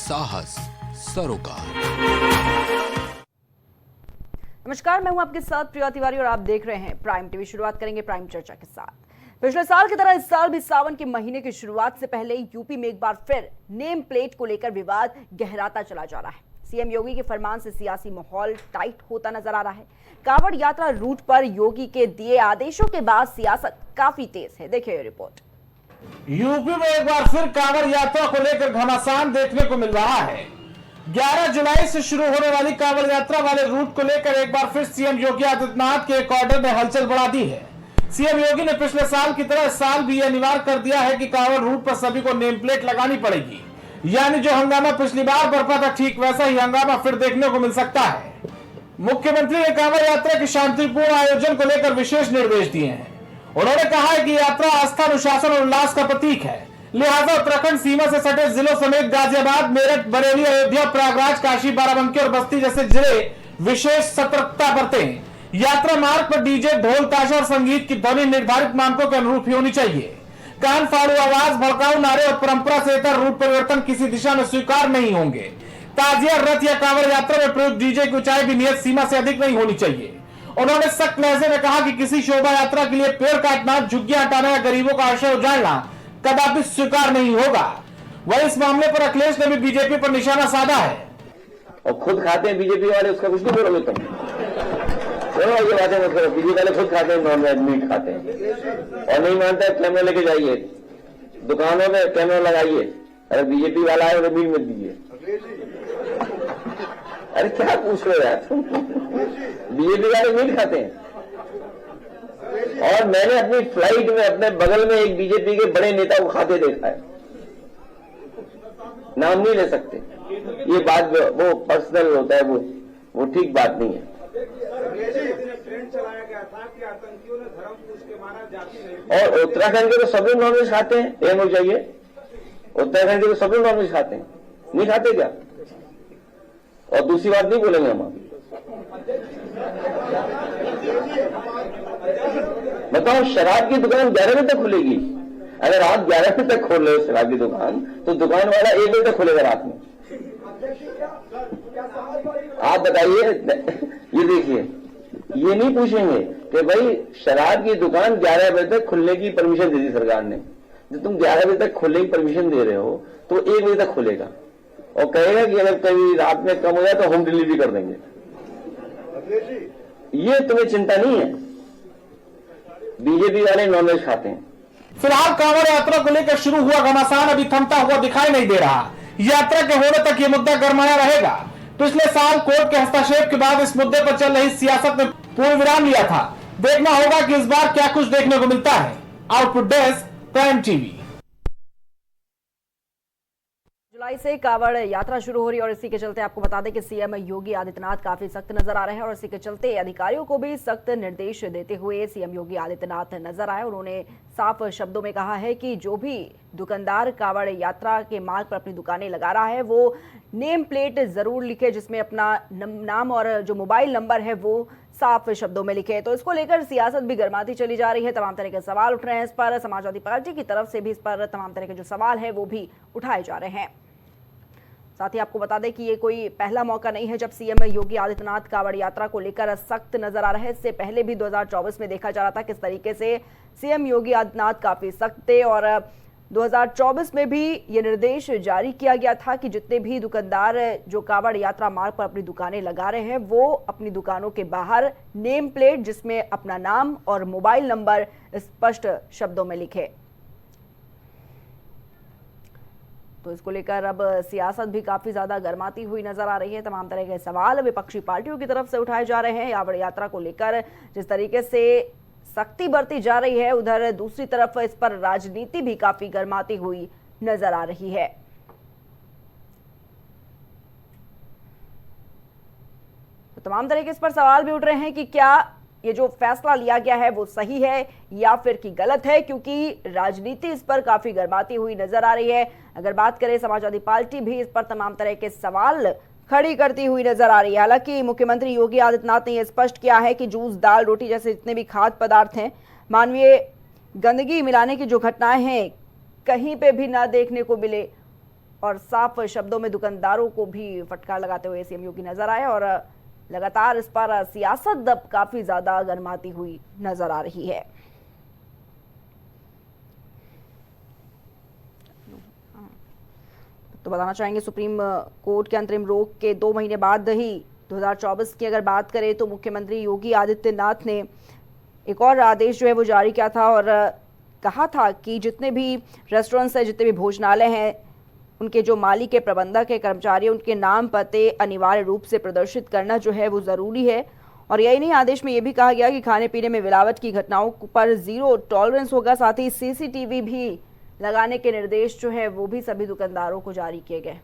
साहस सरोकार। नमस्कार, मैं हूं आपके साथ प्रिया तिवारी और आप देख रहे हैं प्राइम टीवी। शुरुआत करेंगे प्राइम चर्चा के साथ। पिछले साल की तरह इस साल भी सावन के महीने की शुरुआत से पहले यूपी में एक बार फिर नेम प्लेट को लेकर विवाद गहराता चला जा रहा है। सीएम योगी के फरमान से सियासी माहौल टाइट होता नजर आ रहा है। कांवड़ यात्रा रूट पर योगी के दिए आदेशों के बाद सियासत काफी तेज है। देखिए ये रिपोर्ट। यूपी में एक बार फिर कांवड़ यात्रा को लेकर घमासान देखने को मिल रहा है। 11 जुलाई से शुरू होने वाली कांवड़ यात्रा वाले रूट को लेकर एक बार फिर सीएम योगी आदित्यनाथ के एक ऑर्डर ने हलचल बढ़ा दी है। सीएम योगी ने पिछले साल की तरह इस साल भी यह अनिवार्य कर दिया है कि कांवड़ रूट पर सभी को नेम प्लेट लगानी पड़ेगी। यानी जो हंगामा पिछली बार बरपा था, ठीक वैसा ही हंगामा फिर देखने को मिल सकता है। मुख्यमंत्री ने कांवड़ यात्रा के शांतिपूर्ण आयोजन को लेकर विशेष निर्देश दिए हैं। उन्होंने कहा है कि यात्रा आस्था, अनुशासन और उल्लास का प्रतीक है, लिहाजा उत्तराखंड सीमा से सटे जिलों समेत गाजियाबाद, मेरठ, बरेली, अयोध्या, प्रयागराज, काशी, बाराबंकी और बस्ती जैसे जिले विशेष सतर्कता बरतें। यात्रा मार्ग पर डीजे, ढोल, ताशा और संगीत की ध्वनि निर्धारित मानकों के अनुरूप ही होनी चाहिए। कान फाड़ू आवाज, भड़काऊ नारे और परंपरा से इतर रूट परिवर्तन किसी दिशा में स्वीकार नहीं होंगे। ताजिया, रथ या कांवड़ यात्रा में प्रयुक्त डीजे की ऊंचाई भी नियत सीमा से अधिक नहीं होनी चाहिए। उन्होंने सख्त लहजे में कहा कि किसी शोभा यात्रा के लिए पेड़ काटना, झुग्गियां हटाना या गरीबों का आश्रय उजाड़ना कदापि स्वीकार नहीं होगा। वह इस मामले पर अखिलेश ने भी बीजेपी पर निशाना साधा है। और खुद खाते हैं बीजेपी वाले, उसका कुछ नहीं बोलोगे तुम। ये बातें मत करो, बीजेपी वाले खुद खाते हैं, नॉन वेज मीट खाते हैं और नहीं मानता है कैमरा लेके जाइए, दुकानों में कैमरा लगाइए। अरे बीजेपी वाला है तो मीट मत दीजिए। अरे क्या पूछ रहे हो यार तुम? बीजेपी वाले मीट खाते हैं। और मैंने अपनी फ्लाइट में अपने बगल में एक बीजेपी के बड़े नेता को खाते देखा है। नाम नहीं ले सकते, ये बात वो पर्सनल होता है, वो ठीक बात नहीं है। और उत्तराखंड के तो सब लोग नॉनवेज खाते हैं, एम हो चाहिए। उत्तराखंड के तो सब लोग नॉनवेज खाते हैं, नहीं खाते क्या? और दूसरी बात नहीं बोलेंगे हम अभी। बताओ, शराब की दुकान 11 बजे तक खुलेगी। अगर आप 11 बजे तक खोल रहे हो शराब की दुकान, तो दुकान वाला 1 बजे तक खुलेगा रात में। आप बताइए, ये देखिए, ये नहीं पूछेंगे कि भाई शराब की दुकान 11 बजे तक खुलने की परमिशन दे दी सरकार ने। जब तुम 11 बजे तक खुलने की परमिशन दे रहे हो तो 1 बजे तक खुलेगा और कहेगा कि अगर कभी रात में कम हो जाए तो होम डिलीवरी कर देंगे। ये तुम्हें चिंता नहीं है? बीजेपी वाले नॉनवेज खाते हैं। फिलहाल कांवड़ यात्रा को लेकर शुरू हुआ घमासान अभी थमता हुआ दिखाई नहीं दे रहा। यात्रा के होने तक ये मुद्दा गरमाया रहेगा। पिछले साल कोर्ट के हस्तक्षेप के बाद इस मुद्दे पर चल रही सियासत ने पूर्ण विराम लिया था। देखना होगा कि इस बार क्या कुछ देखने को मिलता है। Output desk, prime TV. जुलाई से कांवड़ यात्रा शुरू हो रही है और इसी के चलते आपको बता दें कि सीएम योगी आदित्यनाथ काफी सख्त नजर आ रहे हैं और इसी के चलते अधिकारियों को भी सख्त निर्देश देते हुए सीएम योगी आदित्यनाथ नजर आए। उन्होंने साफ शब्दों में कहा है कि जो भी दुकानदार कांवड़ यात्रा के मार्ग पर अपनी दुकानें लगा रहा है वो नेम प्लेट जरूर लिखे, जिसमें अपना नाम और जो मोबाइल नंबर है वो साफ शब्दों में लिखे। तो इसको लेकर सियासत भी गर्माती चली जा रही है। तमाम तरह के सवाल उठ रहे हैं इस पर। समाजवादी पार्टी की तरफ से भी इस पर तमाम तरह के जो सवाल है वो भी उठाए जा रहे हैं। साथ ही आपको बता दें कि ये कोई पहला मौका नहीं है जब सीएम योगी आदित्यनाथ कांवड़ यात्रा को लेकर सख्त नजर आ रहे हैं। इससे पहले भी 2024 में देखा जा रहा था किस तरीके से सीएम योगी आदित्यनाथ काफी सख्त थे और 2024 में भी ये निर्देश जारी किया गया था कि जितने भी दुकानदार जो कांवड़ यात्रा मार्ग पर अपनी दुकानें लगा रहे हैं वो अपनी दुकानों के बाहर नेम प्लेट जिसमें अपना नाम और मोबाइल नंबर स्पष्ट शब्दों में लिखे। तो इसको लेकर अब सियासत भी काफी ज्यादा गर्माती हुई नजर आ रही है। तमाम तरह के सवाल विपक्षी पार्टियों की तरफ से उठाए जा रहे हैं। कांवड़ यात्रा को लेकर जिस तरीके से सख्ती बरती जा रही है, उधर दूसरी तरफ इस पर राजनीति भी काफी गर्माती हुई नजर आ रही है। तो तमाम तरह के इस पर सवाल भी उठ रहे हैं कि क्या ये जो फैसला लिया गया है वो सही है या फिर कि गलत है, क्योंकि राजनीति इस पर काफी गर्माती हुई नजर आ रही है। अगर बात करें, समाजवादी पार्टी भी इस पर तमाम तरह के सवाल खड़ी करती हुई नजर आ रही है। हालांकि मुख्यमंत्री योगी आदित्यनाथ ने यह स्पष्ट किया है कि जूस, दाल, रोटी जैसे जितने भी खाद्य पदार्थ हैं, मानवीय गंदगी मिलाने की जो घटनाएं हैं कहीं पे भी ना देखने को मिले और साफ शब्दों में दुकानदारों को भी फटकार लगाते हुए सीएम योगी नजर आए और लगातार इस पर सियासत अब काफी ज्यादा गरमाती हुई नजर आ रही है। तो बताना चाहेंगे सुप्रीम कोर्ट के अंतरिम रोक के 2 महीने बाद ही 2024 की अगर बात करें तो मुख्यमंत्री योगी आदित्यनाथ ने एक और आदेश जो है वो जारी किया था और कहा था कि जितने भी रेस्टोरेंट्स हैं, जितने भी भोजनालय हैं, उनके जो मालिक के प्रबंधक है, कर्मचारी, उनके नाम पते अनिवार्य रूप से प्रदर्शित करना जो है वो जरूरी है। और यही नहीं, आदेश में ये भी कहा गया कि खाने पीने में मिलावट की घटनाओं पर 0 टॉलरेंस होगा। साथ ही सीसीटीवी भी लगाने के निर्देश जो है वो भी सभी दुकानदारों को जारी किए गए।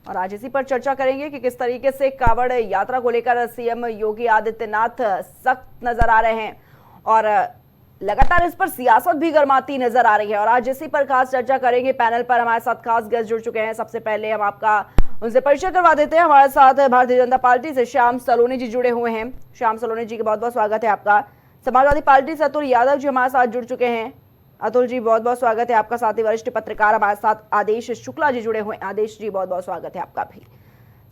और आज इसी पर चर्चा करेंगे कि किस तरीके से कांवड़ यात्रा को लेकर सीएम योगी आदित्यनाथ सख्त नजर आ रहे हैं और लगातार इस पर सियासत भी गरमाती नजर आ रही है। और आज इसी पर खास चर्चा करेंगे। पैनल पर हमारे साथ खास गेस्ट जुड़ चुके हैं। सबसे पहले हम आपका उनसे परिचय करवा देते हैं। हमारे साथ भारतीय जनता पार्टी से श्याम सलोनी जी जुड़े हुए हैं। श्याम सलोनी जी का बहुत बहुत स्वागत है आपका। समाजवादी पार्टी से अतुल यादव जी हमारे साथ जुड़ चुके हैं। अतुल जी बहुत बहुत स्वागत है आपका। साथ ही वरिष्ठ पत्रकार हमारे साथ आदेश शुक्ला जी जुड़े हुए हैं। आदेश जी बहुत बहुत स्वागत है आपका भी।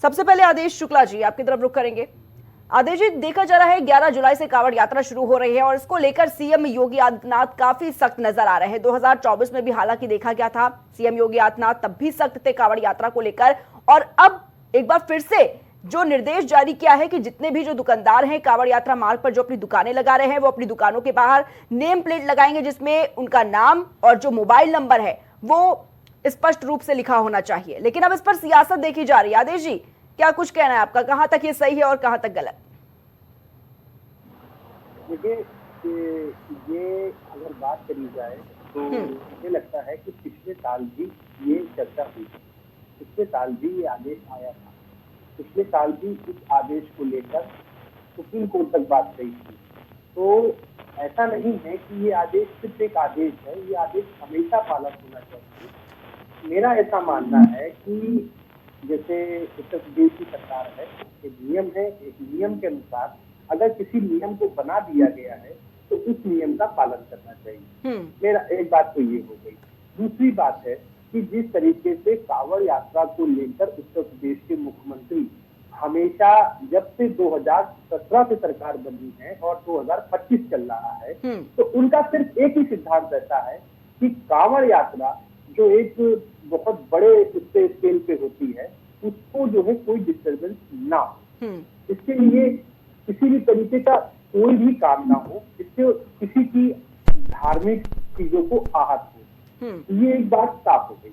सबसे पहले आदेश शुक्ला जी, आपकी तरफ रुख करेंगे। आदेश जी, देखा जा रहा है 11 जुलाई से कांवड़ यात्रा शुरू हो रही है और इसको लेकर सीएम योगी आदित्यनाथ काफी सख्त नजर आ रहे हैं। 2024 में भी हालांकि देखा गया था सीएम योगी आदित्यनाथ तब भी सख्त थे कांवड़ यात्रा को लेकर, और अब एक बार फिर से जो निर्देश जारी किया है कि जितने भी जो दुकानदार हैं कांवड़ यात्रा मार्ग पर जो अपनी दुकानें लगा रहे हैं वो अपनी दुकानों के बाहर नेम प्लेट लगाएंगे जिसमें उनका नाम और जो मोबाइल नंबर है वो स्पष्ट रूप से लिखा होना चाहिए। लेकिन अब इस पर सियासत देखी जा रही है। आदेश जी, क्या कुछ कहना है आपका, कहां तक ये सही है और कहां तक गलत? देखिए, ये अगर बात करी जाए तो मुझे लगता है कि पिछले साल भी ये चर्चा हुई, पिछले साल भी ये आदेश आया था, पिछले साल भी इस आदेश को लेकर सुप्रीम कोर्ट तक बात गई थी। तो ऐसा नहीं है कि ये आदेश सिर्फ एक आदेश है, ये आदेश हमेशा पालन होना चाहिए। मेरा ऐसा मानना है कि जैसे उत्तर प्रदेश की सरकार है, एक नियम है, एक नियम के अनुसार अगर किसी नियम को बना दिया गया है तो उस नियम का पालन करना चाहिए। मेरा एक बात तो ये हो गई। दूसरी बात है कि जिस तरीके से कांवड़ यात्रा को लेकर उत्तर प्रदेश के मुख्यमंत्री हमेशा, जब से 2017 से सरकार बनी है और 2025 चल रहा है, तो उनका सिर्फ एक ही सिद्धांत रहता है कि कांवड़ यात्रा जो एक बहुत बड़े स्केल पे होती है उसको जो है कोई डिस्टर्बेंस ना हो, इसके लिए किसी भी तरीके का कोई भी काम ना हो, इससे किसी की धार्मिक चीजों को आहत हो। ये एक बात साफ हो गई।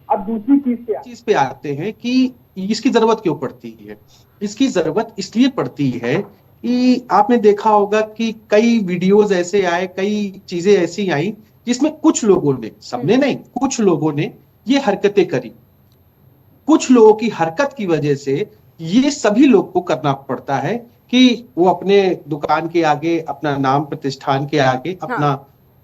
अब दूसरी चीज पे आते हैं कि इसकी जरूरत क्यों पड़ती है। इसकी जरूरत इसलिए पड़ती है कि आपने देखा होगा कि कई वीडियोस ऐसे आए, कई चीजें ऐसी आई जिसमें कुछ लोगों ने, सबने नहीं, कुछ लोगों ने ये हरकतें करी। कुछ लोगों की हरकत की वजह से ये सभी लोग को करना पड़ता है कि वो अपने दुकान के आगे, अपना नाम प्रतिष्ठान के आगे अपना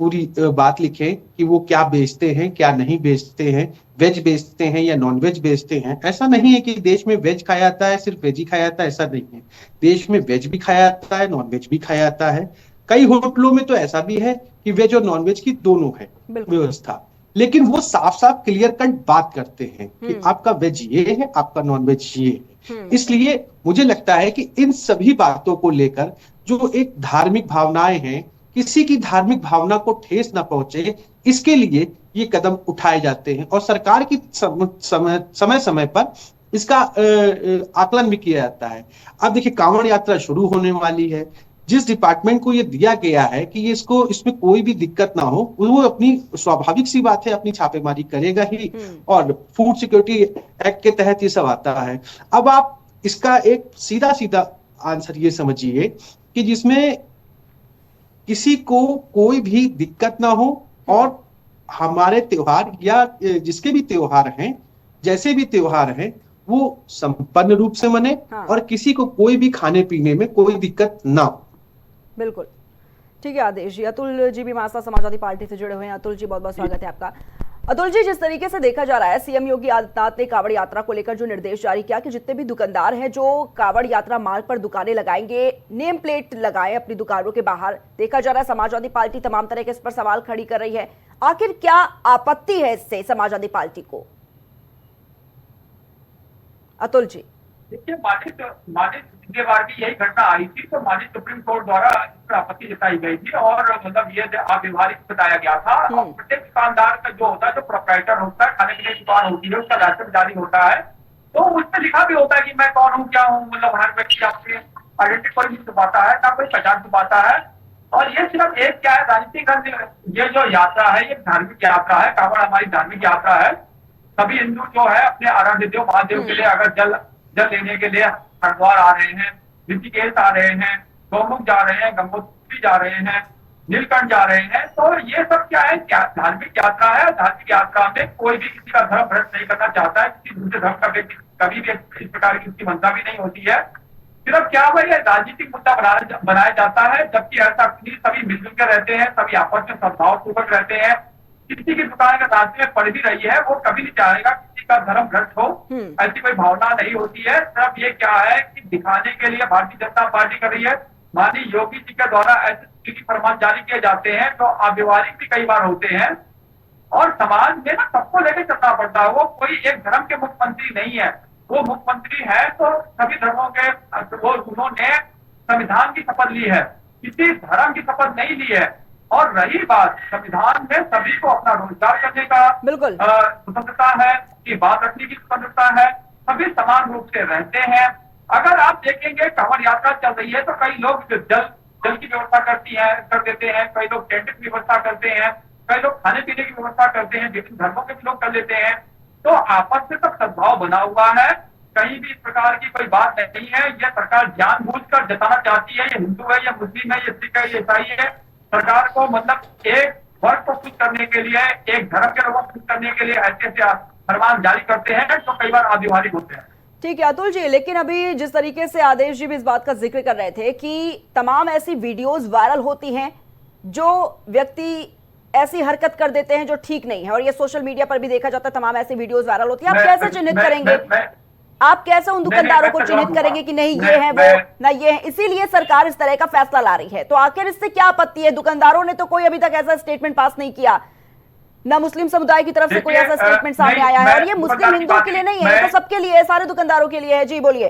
पूरी बात लिखें कि वो क्या बेचते हैं, क्या नहीं बेचते हैं, वेज बेचते हैं या नॉन वेज बेचते हैं। ऐसा नहीं है कि देश में वेज खाया जाता है, सिर्फ वेज ही खाया जाता है, ऐसा नहीं है। देश में वेज भी खाया जाता है, नॉन वेज भी खाया जाता है। कई होटलों में तो ऐसा भी है कि वेज और नॉन वेज की दोनों है व्यवस्था, लेकिन वो साफ साफ क्लियर कट बात करते हैं कि आपका वेज ये है, आपका नॉन वेज ये है। इसलिए मुझे लगता है कि इन सभी बातों को लेकर जो एक धार्मिक भावनाएं हैं, किसी की धार्मिक भावना को ठेस ना पहुंचे, इसके लिए ये कदम उठाए जाते हैं और सरकार की समय समय पर इसका आकलन भी किया जाता है। अब देखिए, कांवड़ यात्रा शुरू होने वाली है। जिस डिपार्टमेंट को ये दिया गया है कि इसमें कोई भी दिक्कत ना हो, वो अपनी स्वाभाविक सी बात है अपनी छापेमारी करेगा ही, और फूड सिक्योरिटी एक्ट के तहत ये सब आता है। अब आप इसका एक सीधा सीधा आंसर ये समझिए कि जिसमें किसी को कोई भी दिक्कत ना हो और हमारे त्योहार या जिसके भी त्योहार हैं, जैसे भी त्योहार हैं, वो संपन्न रूप से मने और किसी को कोई भी खाने पीने में कोई दिक्कत ना हो। बिल्कुल ठीक है आदेश जी। अतुल जी भी हमारे साथ समाजवादी पार्टी से जुड़े हुए हैं। अतुल जी बहुत बहुत स्वागत है आपका। अतुल जी, जिस तरीके से देखा जा रहा है, सीएम योगी आदित्यनाथ ने कांवड़ यात्रा को लेकर जो निर्देश जारी किया कि जितने भी दुकानदार हैं जो कांवड़ यात्रा मार्ग पर दुकानें लगाएंगे, नेम प्लेट लगाएं अपनी दुकानों के बाहर। देखा जा रहा है समाजवादी पार्टी तमाम तरह के इस पर सवाल खड़ी कर रही है। आखिर क्या आपत्ति है इससे समाजवादी पार्टी को? अतुल जी, देखिए, मानित पिछले बार भी यही घटना आई थी तो मानित सुप्रीम कोर्ट द्वारा इस पर आपत्ति जताई गई थी और मतलब ये अव्यवहारिक बताया गया था। और प्रत्येक दुकानदार का जो होता है, जो प्रोप्राइटर होता है, खाने पीने की दुकान होती है, उसका लाइसेंस जारी होता है तो उसमें लिखा भी होता है कि मैं कौन हूँ, क्या हूँ। मतलब हर व्यक्ति आपके आइडेंटिटी कोई नहीं छुपाता है, ना कोई पहचान छुपाता है। और ये सिर्फ एक क्या है, राजनीतिक ये जो यात्रा है ये धार्मिक यात्रा है। कांवड़ हमारी धार्मिक यात्रा है। सभी हिंदू जो है अपने आराध्य देव महादेव के लिए अगर जल लेने के लिए हरिद्वार आ रहे हैं, ऋषिकेश आ रहे हैं, गौमुख जा रहे हैं, गंगोत्री जा रहे हैं, नीलकंठ जा रहे हैं, तो ये सब क्या है, धार्मिक यात्रा है। धार्मिक यात्रा में कोई भी किसी का धर्म भ्रष्ट नहीं करना चाहता है। किसी दूसरे धर्म का व्यक्ति कभी भी इस प्रकार की उसकी मंशा भी नहीं होती है। सिर्फ क्या हुआ, ये राजनीतिक मुद्दा बनाया जाता है, जबकि ऐसा सभी मिलजुल कर रहते हैं, सभी आपस में सद्भाव पूर्वक रहते हैं। किसी की दुकान का रास्ते में पड़ भी रही है, वो कभी नहीं चाहेगा किसी का धर्म भ्रष्ट हो, ऐसी कोई भावना नहीं होती है। सिर्फ ये क्या है कि दिखाने के लिए भारतीय जनता पार्टी कर रही है। माननीय योगी जी के द्वारा ऐसे फरमान जारी किए जाते हैं तो अव्यवहारिक भी कई बार होते हैं और समाज में ना सबको लेकर चलना पड़ता है। वो कोई एक धर्म के मुख्यमंत्री नहीं है, वो मुख्यमंत्री है तो सभी धर्मों के। उन्होंने संविधान की शपथ ली है, किसी धर्म की शपथ नहीं ली है। और रही बात, संविधान में सभी को अपना रोजगार करने का बिल्कुल स्वतंत्रता है, की बात रखने की स्वतंत्रता है, सभी समान रूप से रहते हैं। अगर आप देखेंगे कांवड़ यात्रा चल रही है तो कई लोग जल की व्यवस्था कर देते हैं, कई लोग टेंट की व्यवस्था करते हैं, कई लोग खाने पीने की व्यवस्था करते हैं, विभिन्न धर्मों के भी लोग कर लेते हैं। तो आपस में सब सद्भाव बना हुआ है, कहीं भी इस प्रकार की कोई बात नहीं है। यह सरकार जानबूझकर जताना चाहती है ये हिंदू है, ये मुस्लिम है, ये सिख है, ये ईसाई है। सरकार को मतलब एक वर्ग को खुश करने के लिए, एक धर्म के लोगों को खुश करने के लिए ऐसे फरमान जारी करते हैं तो कई बार अव्यवहारिक होते हैं। ठीक है अतुल जी, लेकिन अभी जिस तरीके से आदेश जी भी इस बात का जिक्र कर रहे थे कि तमाम ऐसी वीडियोस वायरल होती हैं जो व्यक्ति ऐसी हरकत कर देते हैं जो ठीक नहीं है, और ये सोशल मीडिया पर भी देखा जाता है, तमाम ऐसी वीडियोस वायरल होती है। आप कैसे चिन्हित करेंगे, आप कैसे उन दुकानदारों को चिन्हित करेंगे कि नहीं ये है वो ना ये है? इसीलिए सरकार इस तरह का फैसला ला रही है। तो आखिर इससे क्या आपत्ति है? दुकानदारों ने तो कोई अभी तक ऐसा स्टेटमेंट पास नहीं किया, ना मुस्लिम समुदाय की तरफ से कोई ऐसा स्टेटमेंट सामने आया है। और ये मुस्लिम हिंदुओं के लिए नहीं है, तो सबके लिए है, सारे दुकानदारों के लिए है। जी बोलिए।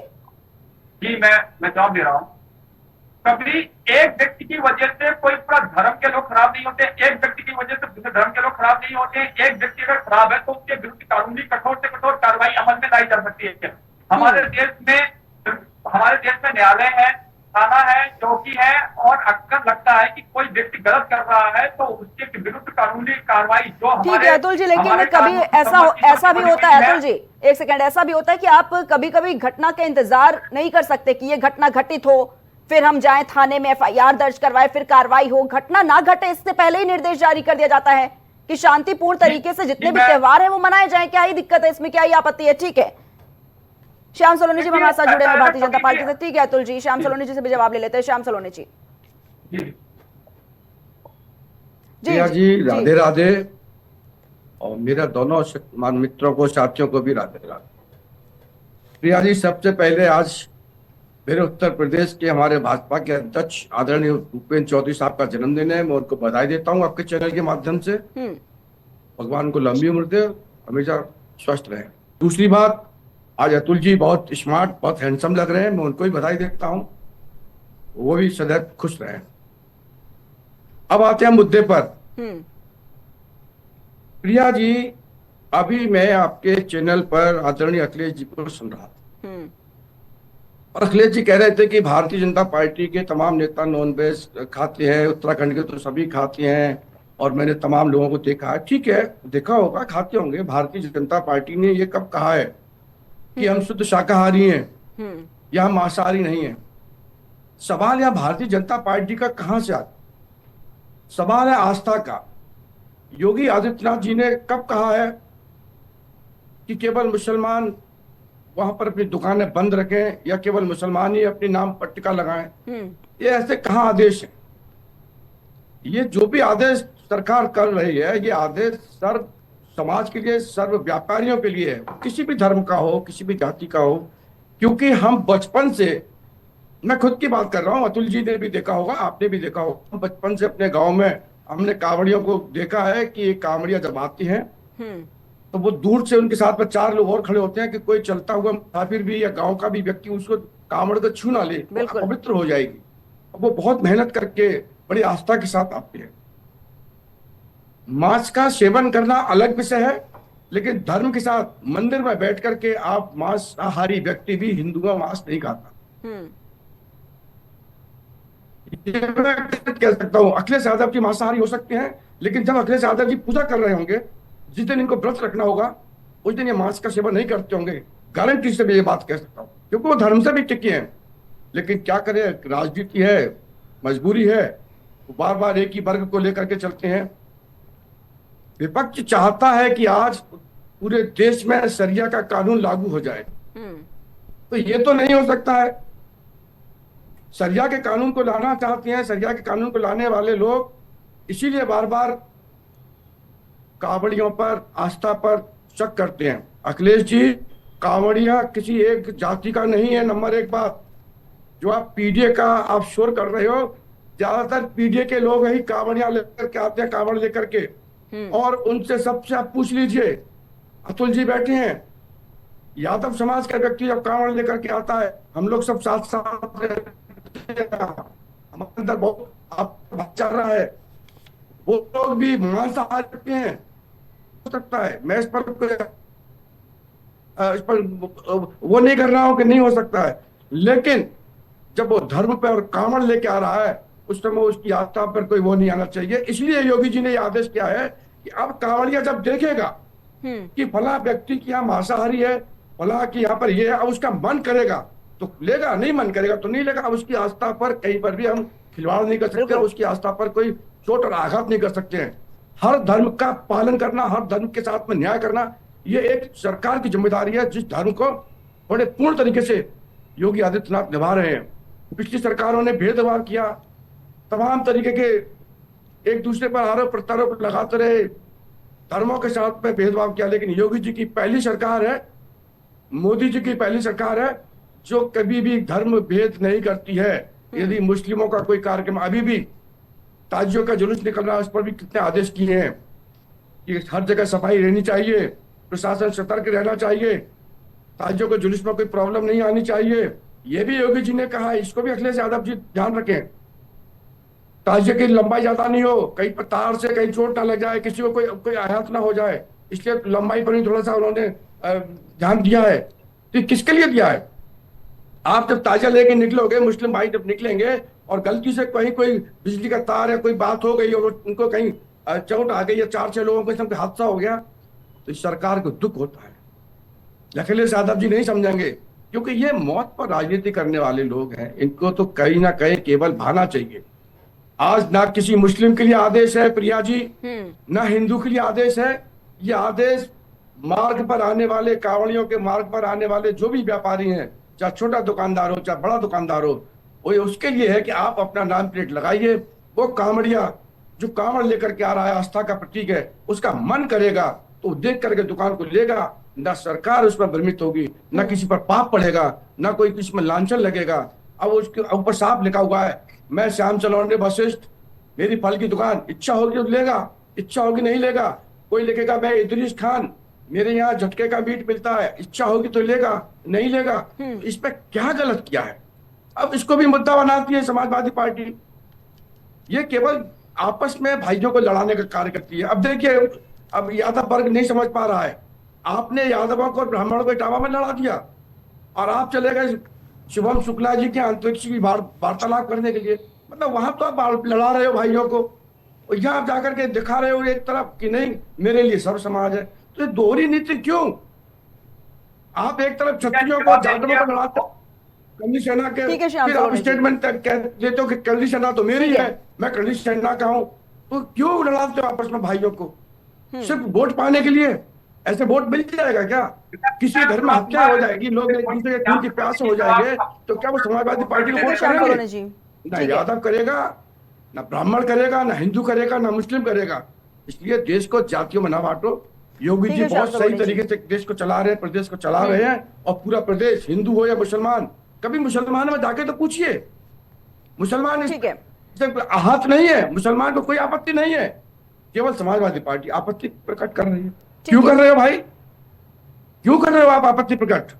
जी मैं जवाब दे रहा हूँ। कभी एक व्यक्ति की वजह से कोई पूरा धर्म के लोग खराब नहीं होते, एक व्यक्ति की वजह से दूसरे धर्म के लोग खराब नहीं होते। एक व्यक्ति अगर खराब है तो उसके विरुद्ध कानूनी कठोर से कठोर कार्रवाई अमल में लाई जा सकती है। हमारे देश में न्यायालय है, थाना है, चौकी है, और अक्सर लगता है कि कोई व्यक्ति गलत कर रहा है तो उसके विरुद्ध कानूनी कार्रवाई जो ठीक है अतुल जी, लेकिन कभी ऐसा भी होता है अतुल जी, एक सेकंड, ऐसा भी होता है कि आप कभी कभी घटना का इंतजार नहीं कर सकते कि ये घटना घटित हो, फिर हम जाएं थाने में एफआईआर दर्ज करवाएं, फिर कार्रवाई हो। घटना ना घटे इससे पहले ही निर्देश जारी कर दिया जाता है कि शांतिपूर्ण तरीके से जितने भी त्योहार है वो मनाए जाएं। क्या ही दिक्कत है इसमें, क्या ही आपत्ति है? ठीक है, श्याम सलोनी जी हमारे साथ जुड़े हैं भारतीय जनता पार्टी से। ठीक है अतुल जी, श्याम सलोनी जी से भी जवाब ले लेते हैं। श्याम सलोनी जी। जी राधे राधे, और मेरा दोनों मान मित्रों को, साथियों को भी राधे राधे। प्रिया जी, सबसे पहले आज मेरे उत्तर प्रदेश के हमारे भाजपा के अध्यक्ष आदरणीय भूपेंद्र चौधरी साहब का जन्मदिन है। मैं उनको बधाई देता हूँ आपके चैनल के माध्यम से। भगवान को लंबी उम्र दे, हमेशा स्वस्थ रहे। दूसरी बात, आज अतुल जी बहुत स्मार्ट, बहुत हैंडसम लग रहे हैं, मैं उनको भी बधाई देता हूँ, वो भी सदैव खुश रहे। अब आते हैं मुद्दे पर। प्रिया जी, अभी मैं आपके चैनल पर आदरणीय अखिलेश जी को सुन रहा था, और अखिलेश जी कह रहे थे कि भारतीय जनता पार्टी के तमाम नेता नॉन वेज खाते हैं, उत्तराखंड के तो सभी खाते हैं, और मैंने तमाम लोगों को देखा है। ठीक है, देखा होगा, खाते होंगे। भारतीय जनता पार्टी ने ये कब कहा है कि हम शुद्ध शाकाहारी हैं या हम मांसाहारी नहीं हैं? सवाल यहाँ भारतीय जनता पार्टी का कहां से आता? सवाल है आस्था का। योगी आदित्यनाथ जी ने कब कहा है कि केवल मुसलमान वहां पर अपनी दुकानें बंद रखें या केवल मुसलमान ही अपनी नाम पट्टिका लगाएं? ये ऐसे कहाँ आदेश है? ये जो भी आदेश सरकार कर रही है, ये आदेश समाज के लिए, सर्व व्यापारियों के लिए है, किसी भी धर्म का हो, किसी भी जाति का हो। क्योंकि हम बचपन से, मैं खुद की बात कर रहा हूँ, अतुल जी ने भी देखा होगा, आपने भी देखा होगा, बचपन से अपने गांव में हमने कांवड़ियों को देखा है कि ये कांवड़ियां जब आती हैं तो वो दूर से उनके साथ में 4 लोग और खड़े होते हैं कि कोई चलता हुआ मुसाफिर भी या गांव का भी व्यक्ति उसको कांवड़ को छू ना ले, वो पवित्र हो जाएगी। वो बहुत मेहनत करके बड़ी आस्था के साथ आते हैं। मांस का सेवन करना अलग विषय है, लेकिन धर्म के साथ मंदिर में बैठ करके आप मांसाहारी व्यक्ति भी, हिंदुओं मांस नहीं खाता। ये मैं कह सकता हूँ अखिलेश यादव जी मांसाहारी हो सकते हैं, लेकिन जब अखिलेश यादव जी पूजा कर रहे होंगे, जिस दिन इनको व्रत रखना होगा, उस दिन ये मांस का सेवन नहीं करते होंगे। गारंटी से मैं ये बात कह सकता हूँ, क्योंकि वो धर्म से भी टिके हैं। लेकिन क्या करें, राजनीति है, मजबूरी है, वो बार बार एक ही वर्ग को लेकर के चलते हैं। विपक्ष चाहता है कि आज पूरे देश में शरिया का कानून लागू हो जाए, तो ये तो नहीं हो सकता है। शरिया के कानून को लाना चाहते हैं, शरिया के कानून को लाने वाले लोग इसीलिए बार बार कांवड़ियों पर, आस्था पर शक करते हैं। अखिलेश जी, कांवड़िया किसी एक जाति का नहीं है। नंबर 1 बात, जो आप पीडीए का आप शोर कर रहे हो, ज्यादातर पीडीए के लोग ही कांवड़िया लेकर के आते हैं, कांवड़ लेकर के, और उनसे सबसे आप पूछ लीजिए। अतुल जी बैठे हैं, यादव समाज का व्यक्ति जब कांवड़ लेकर के आता है, हम लोग सब साथ साथ हमारे अंदर बहुत आप चल रहा है, वो लोग भी मांसाहारी हैं। हो सकता है मैं इस पर वो नहीं कर रहा हूं कि नहीं हो सकता है, लेकिन जब वो धर्म पे और कांवड़ लेके आ रहा है, उस समय उसकी आस्था पर कोई वो नहीं आना चाहिए। इसलिए योगी जी ने ये आदेश किया है कि अब कांवड़िया जब देखेगा कि फला व्यक्ति की यहाँ मांसाहारी है, फला की यहाँ पर ये है, अब उसका मन करेगा तो लेगा, नहीं मन करेगा तो नहीं लेगा। अब उसकी आस्था पर कहीं पर भी हम खिलवाड़ नहीं कर सकते, उसकी आस्था पर कोई चोट और आघात नहीं कर सकते हैं। हर धर्म का पालन करना, हर धर्म के साथ में न्याय करना, ये एक सरकार की जिम्मेदारी है, जिस धर्म को बड़े पूर्ण तरीके से योगी आदित्यनाथ निभा रहे हैं। पिछली सरकारों ने भेदभाव किया, तमाम तरीके के एक दूसरे पर आरोप प्रत्यारोप लगाते रहे, धर्मों के साथ में भेदभाव किया। लेकिन योगी जी की पहली सरकार है, मोदी जी की पहली सरकार है जो कभी भी धर्म भेद नहीं करती है। यदि मुस्लिमों का कोई कार्यक्रम, अभी भी ताजियों का जुलूस निकल रहा है, उस पर भी कितने आदेश किए हैं कि हर जगह सफाई रहनी चाहिए, प्रशासन सतर्क रहना चाहिए, ताजियों के जुलूस में कोई प्रॉब्लम नहीं आनी चाहिए। ये भी योगी जी ने कहा है, इसको भी अखिलेश यादव जी ध्यान रखें। ताजिए की लंबाई ज्यादा नहीं हो, कहीं पर तार से कहीं चोट ना लग जाए, किसी को कोई आघात ना हो जाए, इसलिए लंबाई पर ही थोड़ा सा उन्होंने ध्यान दिया है। तो किसके लिए दिया है? आप जब ताजिया लेके निकलोगे, मुस्लिम भाई जब निकलेंगे और गलती से कहीं कोई बिजली का तार या कोई बात हो गई और उनको कहीं चोट आ गई या 4-6 लोगों को हादसा हो गया, तो इस सरकार को दुख होता है। अखिलेश यादव जी नहीं समझेंगे, क्योंकि ये मौत पर राजनीति करने वाले लोग हैं। इनको तो कहीं ना कहीं केवल भाना चाहिए। आज ना किसी मुस्लिम के लिए आदेश है प्रिया जी, ना हिंदू के लिए आदेश है। ये आदेश मार्ग पर आने वाले, कांवड़ियों के मार्ग पर आने वाले जो भी व्यापारी हैं, चाहे छोटा दुकानदार हो चाहे बड़ा दुकानदार हो, वो उसके लिए है कि आप अपना नाम प्लेट लगाइए। वो कांवड़िया जो कांवड़ लेकर के आ रहा है, आस्था का प्रतीक है, उसका मन करेगा तो देख करके दुकान को लेगा। ना सरकार उस पर भ्रमित होगी, ना किसी पर पाप पड़ेगा, ना कोई किसी में लांछन लगेगा। अब उसके ऊपर साफ लिखा हुआ है, मैं श्याम चलौंडे वशिष्ठ, मेरी फल की दुकान, इच्छा होगी तो लेगा, इच्छा होगी नहीं लेगा। कोई लिखेगा मैं इदरीस खान, मेरे यहाँ झटके का मीट मिलता है, इच्छा होगी तो लेगा, नहीं लेगा। इस पे क्या गलत किया है? अब इसको भी मुद्दा बनाती है समाजवादी पार्टी। ये केवल आपस में भाइयों को लड़ाने का कार्य करती है। अब देखिए, अब यादव वर्ग नहीं समझ पा रहा है, आपने यादवों को और ब्राह्मणों को इटावा में लड़ा दिया और आप चले गए शुभम शुक्ला जी के अंतरिक्ष की वार्तालाप करने के लिए। मतलब वहां तो आप लड़ा रहे हो भाइयों को, और यहाँ आप जाकर के दिखा रहे हो एक तरफ कि नहीं मेरे लिए सब समाज है। तो ये दोहरी नीति क्यों? आप एक तरफ क्षत्रियों को जाटों को लड़ाते हो, कली सेना के, फिर आप स्टेटमेंट देते हो कि कली सेना तो मेरी है, मैं कली सेना का हूं। तो क्यों लड़ाते हो आपस में भाइयों को? सिर्फ वोट पाने के लिए? ऐसे वोट मिल जाएगा क्या? किसी घर में हत्या हो जाएगी, लोग एक दूसरे के खून की प्यास हो जाएंगे, तो क्या वो समाजवादी पार्टी को वोट करेंगे? ना यादव करेगा, ना ब्राह्मण करेगा, ना हिंदू करेगा, ना मुस्लिम करेगा। इसलिए देश को जातियों में ना बांटो। योगी ठीक जी है, बहुत शाम सही करोड़े जी। तरीके से देश को चला रहे हैं, प्रदेश को चला रहे हैं, और पूरा प्रदेश हिंदू हो या मुसलमान, कभी मुसलमान में जाके तो पूछिए, मुसलमान ठीक है। इससे आहत नहीं है, मुसलमान को कोई आपत्ति नहीं है, केवल समाजवादी पार्टी आपत्ति प्रकट कर रही है। क्यों है। कर रहे हो भाई, क्यों कर रहे हो आप आपत्ति प्रकट?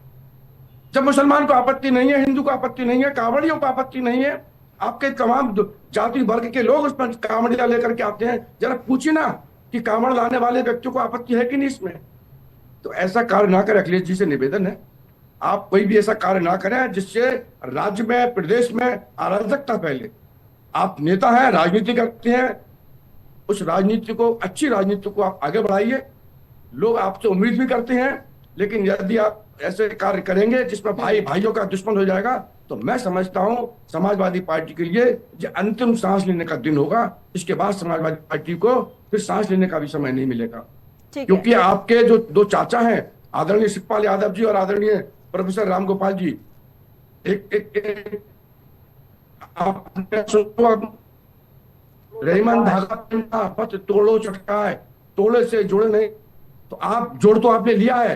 जब मुसलमान को आपत्ति नहीं है, हिंदू को आपत्ति नहीं है, कांवड़ियों को आपत्ति नहीं है, आपके तमाम जाति वर्ग के लोग उस पर कांवड़िया लेकर के आते हैं, जरा पूछिए ना कि कांवड़ लाने वाले व्यक्तियों को आपत्ति है कि नहीं इसमें? तो ऐसा कार्य ना करें, अखिलेश जी से निवेदन है, आप कोई भी ऐसा कार्य ना करें जिससे राज्य में, प्रदेश में अराजकता फैले। आप नेता हैं, राजनीति करते हैं, उस राजनीति को, अच्छी राजनीति को आप आगे बढ़ाइए, लोग आपसे उम्मीद भी करते हैं। लेकिन यदि आप ऐसे कार्य करेंगे जिसमें भाई भाइयों का दुश्मन हो जाएगा, तो मैं समझता हूं समाजवादी पार्टी के लिए ये अंतिम सांस लेने का दिन होगा। इसके बाद समाजवादी पार्टी को फिर सांस लेने का भी समय नहीं मिलेगा, क्योंकि आपके जो दो चाचा हैं, आदरणीय शिवपाल यादव जी और आदरणीय प्रोफेसर रामगोपाल जी, एक आपने रहीमन धागा पत तोड़ो चटकाए, तोड़े से जुड़े नहीं, तो आप जोड़ तो आपने लिया है,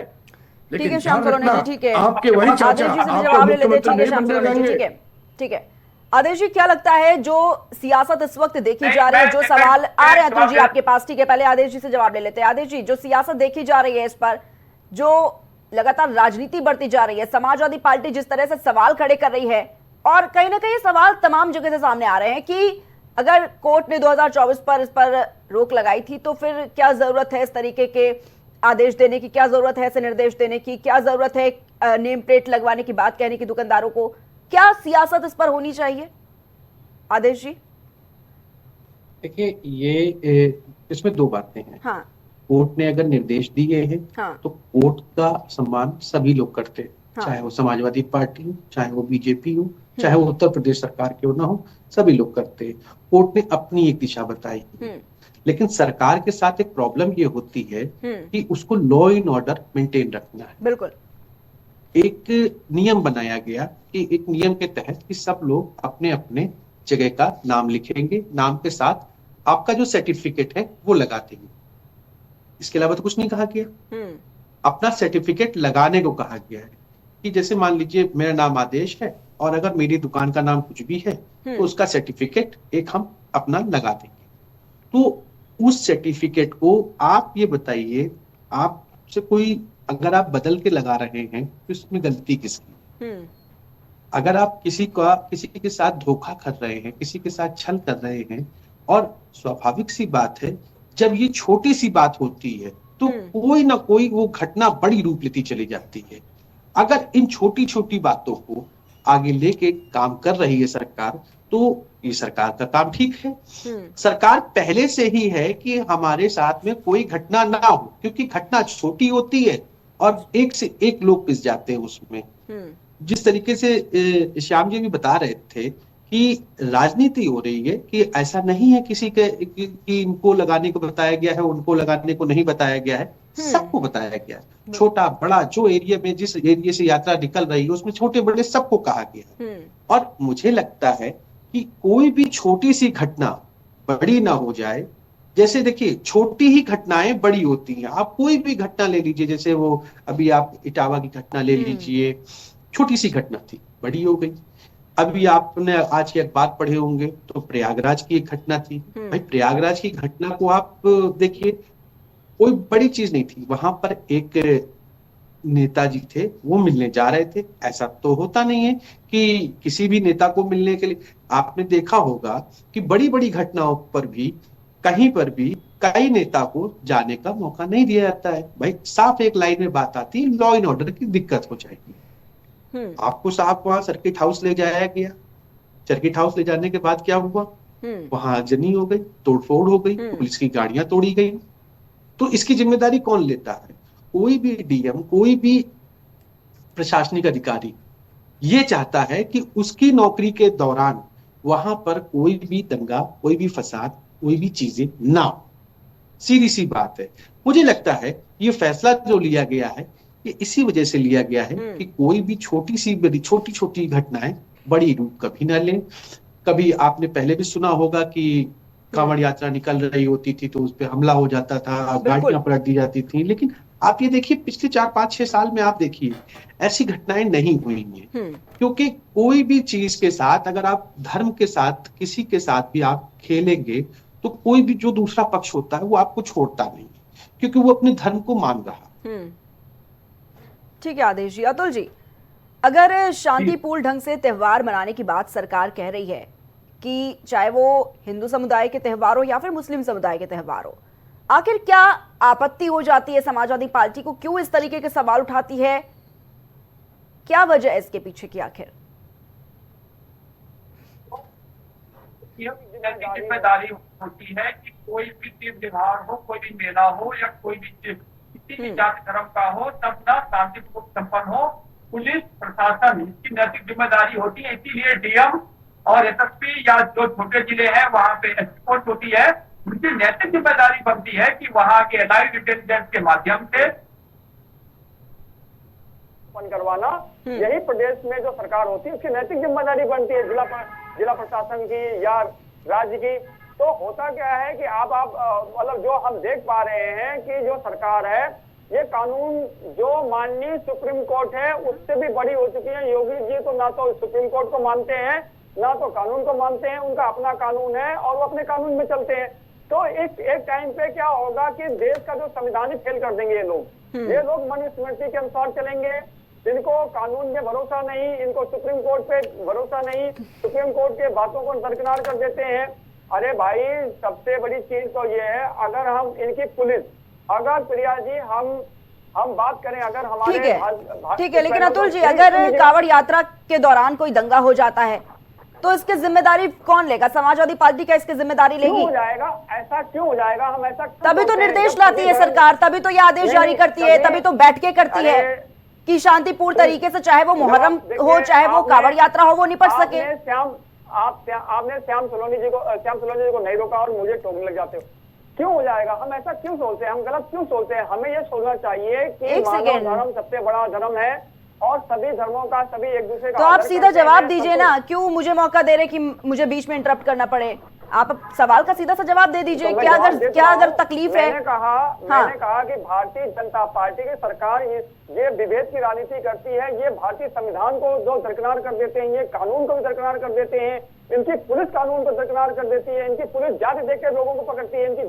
ठीक है लेकिन श्याम करोड़े जी, ठीक है, आपके वही चाचा आदेश जी से आपके जवाब ले लेते हैं। मुख्यमंत्री ठीक है नहीं श्याम बनने करोड़े जी, देंगे। ठीक है, ठीक है। आदेश जी, क्या लगता है जो सियासत इस वक्त देखी जा रही है, जो सवाल आ रहे हैं अतुल जी आपके पास, ठीक है, पहले आदेश जी से जवाब ले लेते हैं। आदेश जी, जो सियासत देखी जा रही है, इस पर जो लगातार राजनीति बढ़ती जा रही है, समाजवादी पार्टी जिस तरह से सवाल खड़े कर रही है, और कहीं ना कहीं सवाल तमाम जगह से सामने आ रहे हैं कि अगर कोर्ट ने 2024 पर इस पर रोक लगाई थी, तो फिर क्या जरूरत है इस तरीके के आदेश देने की, क्या जरूरत है ऐसे निर्देश देने की, क्या जरूरत है नेम प्लेट लगवाने की बात कहने की दुकानदारों को, क्या सियासत इस पर होनी चाहिए? आदेश जी, देखिए, ये इसमें दो बातें हैं। हाँ, कोर्ट ने अगर निर्देश दिए हैं, हाँ, तो कोर्ट का सम्मान सभी लोग करते हैं, हाँ, चाहे वो समाजवादी पार्टी हो, चाहे वो बीजेपी हो, चाहे वो उत्तर प्रदेश सरकार क्यों ना हो, सभी लोग करते हैं। कोर्ट ने अपनी एक दिशा बताई, लेकिन सरकार के साथ एक प्रॉब्लम ये होती है कि उसको लॉ एंड ऑर्डर मेंटेन रखना है। बिल्कुल। एक नियम बनाया गया कि एक नियम के तहत कि सब लोग अपने अपने जगह का नाम लिखेंगे, नाम के साथ आपका जो सर्टिफिकेट है वो लगा देंगे, इसके अलावा तो कुछ नहीं कहा गया। अपना सर्टिफिकेट लगाने को कहा गया है कि जैसे मान लीजिए मेरा नाम आदेश है और अगर मेरी दुकान का नाम कुछ भी है तो उसका सर्टिफिकेट एक हम अपना लगा देंगे। तो उस सर्टिफिकेट को आप ये बताइए, आपसे कोई अगर आप बदल के लगा रहे हैं तो इसमें गलती किसकी? अगर आप किसी के साथ धोखा कर रहे हैं, किसी के साथ छल कर रहे हैं, और स्वाभाविक सी बात है जब ये छोटी सी बात होती है तो कोई ना कोई वो घटना बड़ी रूप लेती चली जाती है। अगर इन छोटी छोटी बातों को आगे लेके काम कर रही है सरकार, तो ये सरकार का काम ठीक है। सरकार पहले से ही है कि हमारे साथ में कोई घटना ना हो, क्योंकि घटना छोटी होती है और एक से एक लोग पिस जाते हैं उसमें। जिस तरीके से श्याम जी भी बता रहे थे कि राजनीति हो रही है, कि ऐसा नहीं है किसी के कि इनको लगाने को बताया गया है, उनको लगाने को नहीं बताया गया है, सबको बताया गया है। छोटा बड़ा जो एरिया में, जिस एरिया से यात्रा निकल रही है उसमें छोटे बड़े सबको कहा गया है। और मुझे लगता है कि कोई भी छोटी सी घटना बड़ी ना हो जाए। जैसे देखिए, छोटी ही घटनाएं बड़ी होती हैं। आप कोई भी घटना ले लीजिए, जैसे वो अभी आप इटावा की घटना ले लीजिए, छोटी सी घटना थी, बड़ी हो गई। अभी आपने आज की अखबार पढ़े होंगे तो प्रयागराज की एक घटना थी। भाई, प्रयागराज की घटना को आप देखिए, कोई बड़ी चीज नहीं थी। वहां पर एक नेताजी थे, वो मिलने जा रहे थे। ऐसा तो होता नहीं है कि किसी भी नेता को मिलने के लिए, आपने देखा होगा कि बड़ी बड़ी घटनाओं पर भी, कहीं पर भी कई नेता को जाने का मौका नहीं दिया जाता है। भाई, साफ एक लाइन में बात आती है, लॉ एंड ऑर्डर की दिक्कत हो जाएगी। आपको साहब वहां सर्किट हाउस ले जाया गया, सर्किट हाउस ले जाने के बाद क्या हुआ, वहां आगजनी हो गई, तोड़फोड़ हो गई, पुलिस की गाड़ियां तोड़ी गई। तो इसकी जिम्मेदारी कौन लेता है? कोई भी डीएम, कोई भी प्रशासनिक अधिकारी ये चाहता है कि उसकी नौकरी के दौरान वहां पर कोई भी दंगा, कोई भी फसाद, कोई भी चीजें ना हो। सीधी सी बात है। मुझे लगता है ये फैसला जो लिया गया है, ये इसी वजह से लिया गया है कि कोई भी छोटी सी बड़ी, छोटी छोटी घटनाएं बड़ी रूप कभी ना लें। कभी आपने पहले भी सुना होगा कि कांवड़ यात्रा निकल रही होती थी तो उस पर हमला हो जाता था, गाड़ियां पलट दी जाती थी। लेकिन आप ये देखिए पिछले 4-5-6 साल में आप देखिए ऐसी घटनाएं नहीं हुई हैं, क्योंकि कोई भी चीज के साथ अगर आप धर्म के साथ किसी के साथ भी आप खेलेंगे तो कोई भी जो दूसरा पक्ष होता है वो आपको छोड़ता नहीं, क्योंकि वो अपने धर्म को मान रहा। ठीक है आदेश जी। अतुल जी, अगर शांतिपूर्ण ढंग से त्योहार मनाने की बात सरकार कह रही है कि चाहे वो हिंदू समुदाय के त्योहार हो या फिर मुस्लिम समुदाय के त्योहार हो, आखिर क्या आपत्ति हो जाती है समाजवादी पार्टी को? क्यों इस तरीके के सवाल उठाती है? क्या वजह है इसके पीछे की आखिर? जिम्मेदारी होती है कि कोई भी तीर्थ त्योहार हो, कोई भी मेला हो या कोई भी किसी भी जाति धर्म का हो, तब ना शांतिपूर्ण संपन्न हो। पुलिस प्रशासन इसकी नैतिक जिम्मेदारी होती है। इसीलिए डीएम और एसएसपी या जो छोटे जिले हैं वहां पे एस्कॉर्ट होती है, उनकी नैतिक जिम्मेदारी बनती है कि वहां के लाइव इंटेलिजेंस के माध्यम से करवाना, यही प्रदेश में जो सरकार होती है उसकी नैतिक जिम्मेदारी बनती है, जिला प्रशासन की या राज्य की। तो होता क्या है कि आप मतलब जो हम देख पा रहे हैं कि जो सरकार है ये कानून जो माननीय सुप्रीम कोर्ट है उससे भी बड़ी हो चुकी है। योगी जी तो ना तो सुप्रीम कोर्ट को मानते हैं ना तो कानून को मानते हैं, उनका अपना कानून है और वो अपने कानून में चलते हैं। तो एक टाइम पे क्या होगा कि देश का जो संविधान ही फेल कर देंगे ये लोग मनुस्मृति के अनुसार चलेंगे। इनको कानून में भरोसा नहीं, इनको सुप्रीम कोर्ट पे भरोसा नहीं, सुप्रीम कोर्ट के बातों को दरकिनार कर देते हैं। अरे भाई सबसे बड़ी चीज तो ये है, अगर हम इनकी पुलिस, अगर प्रिया जी हम बात करें, अगर हमारे ठीक है, लेकिन अतुल जी अगर कांवड़ यात्रा के दौरान कोई दंगा हो जाता है तो इसकी जिम्मेदारी कौन लेगा? समाजवादी पार्टी क्या इसकी जिम्मेदारी लेगी? क्यों हो जाएगा? ऐसा क्यों हो जाएगा? हम ऐसा तभी तो निर्देश लाती है सरकार, तभी तो ये आदेश जारी करती है, तभी तो बैठ के करती है कि शांतिपूर्ण तरीके से चाहे वो मुहर्रम हो चाहे वो कांवड़ यात्रा हो वो निपट सके। आपने श्याम सोलोनी जी को नहीं रोका और मुझे टोकने लग जाते हो। क्यों हो जाएगा? हम ऐसा क्यों सोचते हैं? हम गलत क्यों सोचते हैं? हमें ये सोचना चाहिए कि मानव धर्म सबसे बड़ा धर्म है और सभी धर्मों का सभी एक दूसरे का। तो आप सीधा जवाब दीजिए ना, क्यों मुझे मौका दे रहे कि मुझे बीच में इंटरप्ट करना पड़े? आप सवाल का सीधा सा जवाब दे दीजिए। क्या अगर तकलीफ है? मैंने कहा कि भारतीय जनता पार्टी की सरकार ये विभेद की राजनीति करती है, ये भारतीय संविधान को जो दरकिनार कर देते हैं, ये कानून को भी दरकिनार कर देते हैं, इनकी पुलिस कानून को दरकिनार कर देती है, इनकी पुलिस जाति देख के लोगों को पकड़ती है, इनकी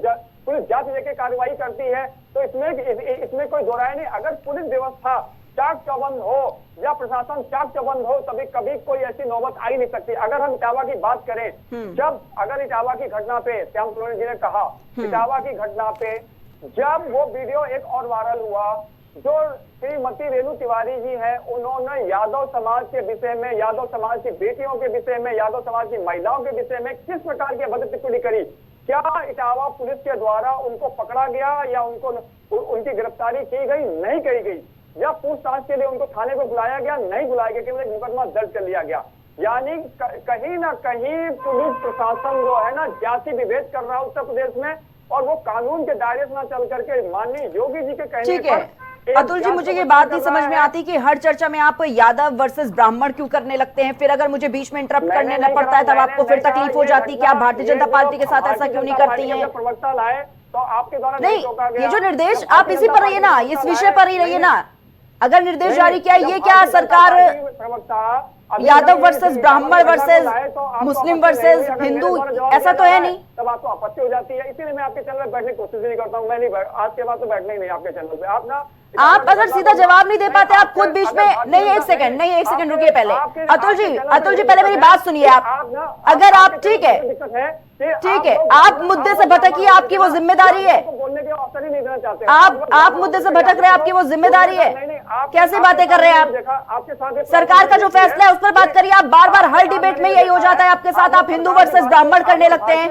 पुलिस जाति देख के कार्रवाई करती है। तो इसमें कोई दो राय नहीं। अगर पुलिस व्यवस्था चाक चौबंद हो या प्रशासन चाक चौबंद हो तभी कभी कोई ऐसी नौबत आ ही नहीं सकती। अगर हम इटावा की बात करें, अगर इटावा की घटना पे श्याम सोलोनी जी ने कहा, इटावा की घटना पे जब वो वीडियो एक और वायरल हुआ, जो श्रीमती रेणु तिवारी जी है उन्होंने यादव समाज के विषय में, यादव समाज की बेटियों के विषय में, यादव समाज की महिलाओं के विषय में किस प्रकार की अभद्र टिप्पणी करी? क्या इटावा पुलिस के द्वारा उनको पकड़ा गया या उनकी गिरफ्तारी की गई? नहीं करी गई। या पूछताछ के लिए उनको थाने पर बुलाया गया? नहीं बुलाया गया, केवल एक मुकदमा दर्ज कर लिया गया। यानी कहीं ना कहीं पुलिस प्रशासन जो है ना जाति विभेद कर रहा है उत्तर प्रदेश में, और वो कानून के दायरे से न चल करके माननीय योगी जी के कहने पर। अतुल जी मुझे ये बात नहीं समझ में आती कि हर चर्चा में आप यादव वर्सेस ब्राह्मण क्यों करने लगते हैं? फिर अगर मुझे बीच में इंटरप्ट करने न पड़ता है तब आपको फिर तकलीफ हो जाती है कि आप भारतीय जनता पार्टी के साथ ऐसा क्यों नहीं करती हैं? प्रवक्ता लाए तो आपके द्वारा नहीं, ये जो निर्देश आप इसी पर रहिए ना, इस विषय पर ही रहिए ना। अगर निर्देश जारी किया, ये क्या सरकार यादव वर्सेस ब्राह्मण वर्सेस मुस्लिम वर्सेस हिंदू ऐसा तो है नहीं? तब आपको आपत्ति हो जाती है। इसीलिए मैं आपके चैनल पर बैठने की कोशिश नहीं करता हूँ। मैं नहीं, आज के बाद तो बैठना ही नहीं आपके चैनल पे। आप अगर सीधा जवाब नहीं दे पाते, आप खुद बीच में नहीं, एक सेकंड रुकिए पहले। अतुल जी पहले मेरी बात सुनिए। आप अगर आप ठीक है आप मुद्दे से भटकिए, आपकी वो जिम्मेदारी है। आप मुद्दे से भटक रहे हैं, आपकी वो जिम्मेदारी है। कैसे बातें कर रहे हैं आप? सरकार का जो फैसला है उस पर बात करिए। आप बार बार हर डिबेट में यही हो जाता है आपके साथ, आप हिंदू वर्सेस ब्राह्मण करने लगते हैं।